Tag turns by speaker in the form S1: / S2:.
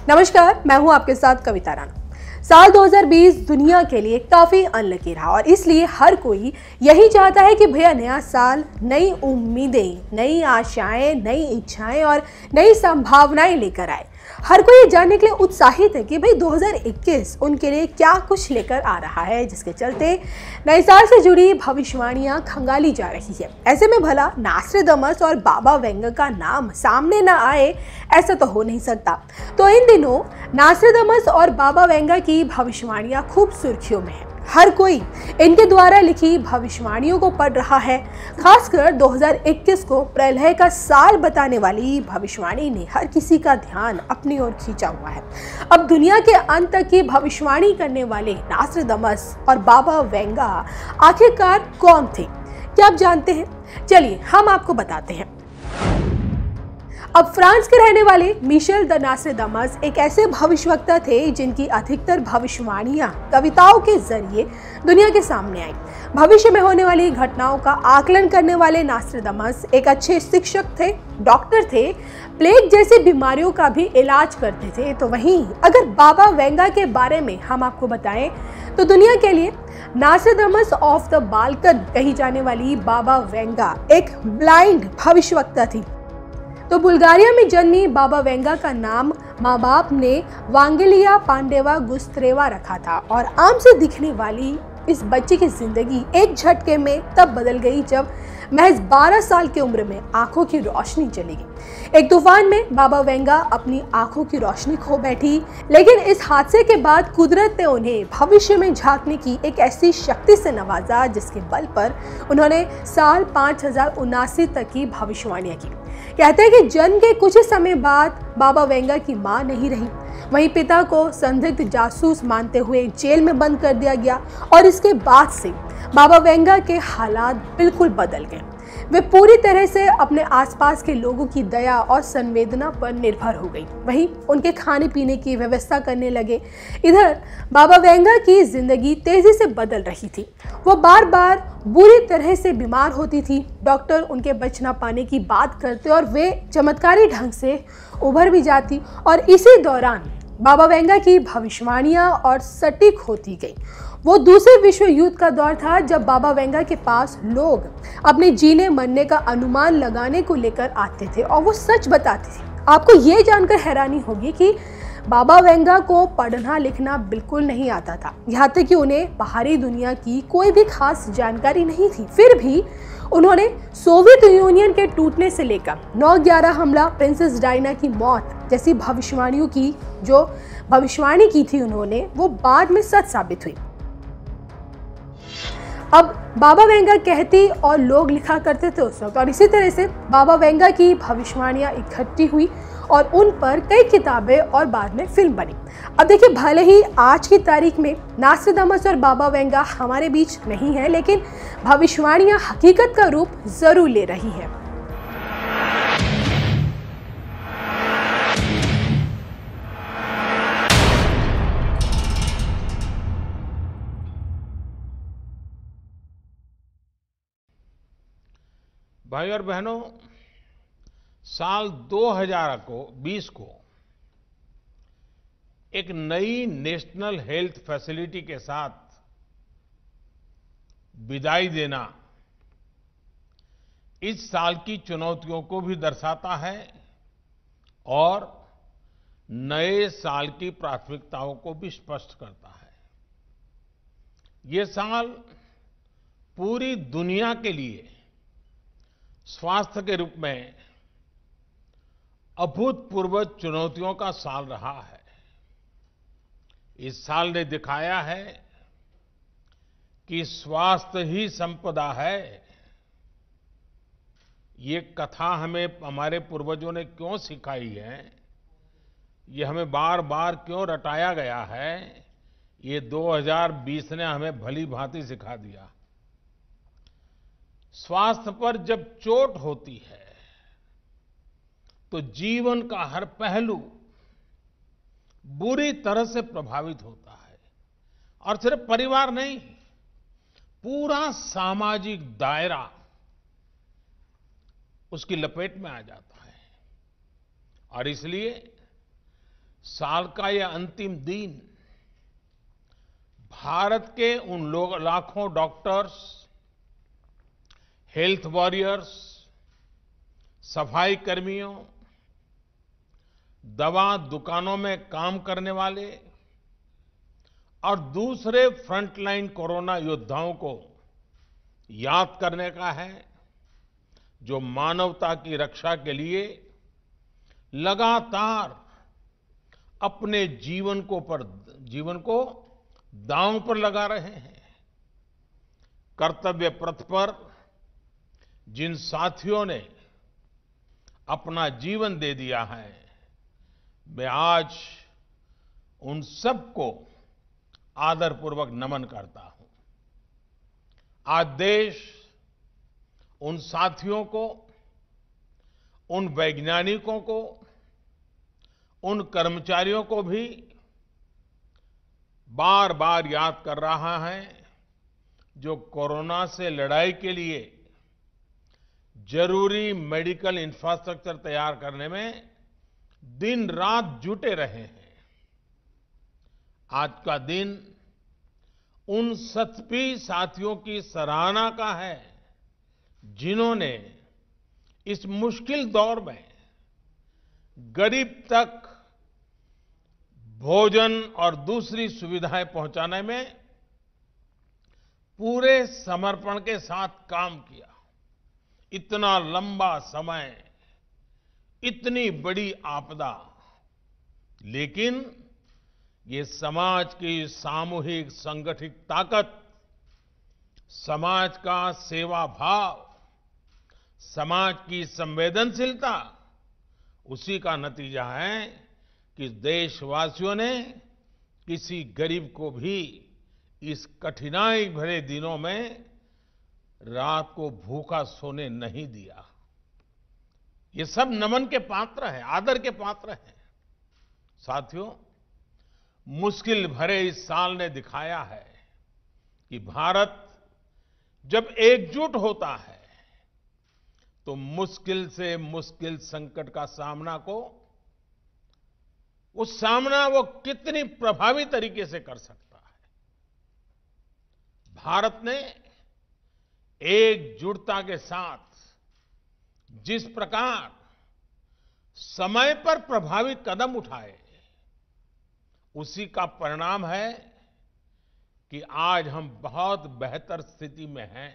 S1: नमस्कार, मैं हूं आपके साथ कविता राणा। साल 2020 दुनिया के लिए काफी अनलकी रहा और इसलिए हर कोई यही चाहता है कि भैया नया साल, नई उम्मीदें, नई आशाएं, नई इच्छाएं और नई संभावनाएं लेकर आए। हर कोई ये जानने के लिए उत्साहित है कि भाई 2021 उनके लिए क्या कुछ लेकर आ रहा है, जिसके चलते नए साल से जुड़ी भविष्यवाणियां खंगाली जा रही है। ऐसे में भला नास्ट्राडामस और बाबा वेंगर का नाम सामने ना आए, ऐसा तो हो नहीं सकता। तो इन दिनों नास्ट्राडामस और बाबा वेंगर की भविष्यवाणियां खूब सुर्खियों में है। हर कोई इनके द्वारा लिखी भविष्यवाणियों को पढ़ रहा है। खासकर 2021 को प्रलय का साल बताने वाली भविष्यवाणी ने हर किसी का ध्यान अपनी ओर खींचा हुआ है। अब दुनिया के अंत तक की भविष्यवाणी करने वाले नास्ट्राडामस और बाबा वेंगर आखिरकार कौन थे, क्या आप जानते हैं? चलिए हम आपको बताते हैं। अब फ्रांस के रहने वाले मिशेल द नास्ट्राडामस एक ऐसे भविष्यवक्ता थे जिनकी अधिकतर भविष्यवाणियां कविताओं के जरिए दुनिया के सामने आई। भविष्य में होने वाली घटनाओं का आकलन करने वाले नास्ट्राडामस एक अच्छे शिक्षक थे, डॉक्टर थे, प्लेग जैसी बीमारियों का भी इलाज करते थे। तो वहीं अगर बाबा वेंगर के बारे में हम आपको बताएं तो दुनिया के लिए नास्ट्राडामस ऑफ द बाल्कन कही जाने वाली बाबा वेंगर एक ब्लाइंड भविष्यवक्ता थी। तो बुल्गारिया में जन्मी बाबा वेंगर का नाम माँ बाप ने वांगेलिया पांडेवा गुस्त्रेवा रखा था और आम से दिखने वाली इस बच्चे की जिंदगी एक झटके में तब बदल गई जब महज 12 साल की उम्र में आंखों की रोशनी चली गई। एक तूफान में बाबा वेंगर अपनी आंखों की रोशनी खो बैठी, लेकिन इस हादसे के बाद कुदरत ने उन्हें भविष्य में झांकने की एक ऐसी शक्ति से नवाजा जिसके बल पर उन्होंने साल 5079 तक की भविष्यवाणियां की। कहते हैं कि जन्म के कुछ ही समय बाद बाबा वेंगर की मां नहीं रही। वहीं पिता को संदिग्ध जासूस मानते हुए जेल में बंद कर दिया गया और इसके बाद से बाबा वेंगर के हालात बिल्कुल बदल गए। वे पूरी तरह से अपने आसपास के लोगों की दया और संवेदना पर निर्भर हो गई। वहीं उनके खाने पीने की व्यवस्था करने लगे। इधर बाबा वेंगर की जिंदगी तेजी से बदल रही थी। वो बार बार बुरी तरह से बीमार होती थी। डॉक्टर उनके बच ना पाने की बात करते और वे चमत्कारी ढंग से उभर भी जाती और इसी दौरान बाबा वेंगर की भविष्यवाणियां और सटीक होती गई। वो दूसरे विश्व युद्ध का दौर था जब बाबा वेंगर के पास लोग अपने जीने मरने का अनुमान लगाने को लेकर आते थे और वो सच बताते थे। आपको ये जानकर हैरानी होगी कि बाबा वेंगर को पढ़ना लिखना बिल्कुल नहीं आता था, यहाँ तक कि उन्हें बाहरी दुनिया की कोई भी खास जानकारी नहीं थी। फिर भी उन्होंने सोवियत यूनियन के टूटने से लेकर 9/11 हमला, प्रिंसेस डायना की मौत जैसी भविष्यवाणियों की जो भविष्यवाणी की थी उन्होंने, वो बाद में सच साबित हुई। अब बाबा वेंगर कहती और लोग लिखा करते थे उस वक्त, और इसी तरह से बाबा वेंगर की भविष्यवाणियां इकट्ठी हुई और उन पर कई किताबें और बाद में फिल्म बनी। अब देखिए, भले ही आज की तारीख में नास्ट्राडामस और बाबा वेंगर हमारे बीच नहीं है, लेकिन भविष्यवाणियां हकीकत का रूप जरूर ले रही है।
S2: भाई और बहनों, साल 2020 को एक नई नेशनल हेल्थ फैसिलिटी के साथ विदाई देना इस साल की चुनौतियों को भी दर्शाता है और नए साल की प्राथमिकताओं को भी स्पष्ट करता है। ये साल पूरी दुनिया के लिए स्वास्थ्य के रूप में अभूतपूर्व चुनौतियों का साल रहा है। इस साल ने दिखाया है कि स्वास्थ्य ही संपदा है। ये कथा हमें हमारे पूर्वजों ने क्यों सिखाई है, ये हमें बार बार क्यों रटाया गया है, ये 2020 ने हमें भली भांति सिखा दिया। स्वास्थ्य पर जब चोट होती है तो जीवन का हर पहलू बुरी तरह से प्रभावित होता है और सिर्फ परिवार नहीं, पूरा सामाजिक दायरा उसकी लपेट में आ जाता है। और इसलिए साल का यह अंतिम दिन भारत के उन लोग लाखों डॉक्टर्स, हेल्थ वॉरियर्स, सफाई कर्मियों, दवा दुकानों में काम करने वाले और दूसरे फ्रंटलाइन कोरोना योद्धाओं को याद करने का है, जो मानवता की रक्षा के लिए लगातार अपने जीवन को दांव पर लगा रहे हैं। कर्तव्य पथ पर जिन साथियों ने अपना जीवन दे दिया है, मैं आज उन सबको आदरपूर्वक नमन करता हूं। आज देश उन साथियों को, उन वैज्ञानिकों को, उन कर्मचारियों को भी बार बार याद कर रहा है, जो कोरोना से लड़ाई के लिए जरूरी मेडिकल इंफ्रास्ट्रक्चर तैयार करने में दिन रात जुटे रहे हैं। आज का दिन उन सभी साथियों की सराहना का है, जिन्होंने इस मुश्किल दौर में गरीब तक भोजन और दूसरी सुविधाएं पहुंचाने में पूरे समर्पण के साथ काम किया। इतना लंबा समय, इतनी बड़ी आपदा, लेकिन ये समाज की सामूहिक संगठित ताकत, समाज का सेवा भाव, समाज की संवेदनशीलता, उसी का नतीजा है कि देशवासियों ने किसी गरीब को भी इस कठिनाई भरे दिनों में रात को भूखा सोने नहीं दिया। ये सब नमन के पात्र हैं, आदर के पात्र हैं। साथियों, मुश्किल भरे इस साल ने दिखाया है कि भारत जब एकजुट होता है तो मुश्किल से मुश्किल संकट का सामना वो कितनी प्रभावी तरीके से कर सकता है। भारत ने एकजुटता के साथ जिस प्रकार समय पर प्रभावी कदम उठाए, उसी का परिणाम है कि आज हम बहुत बेहतर स्थिति में हैं।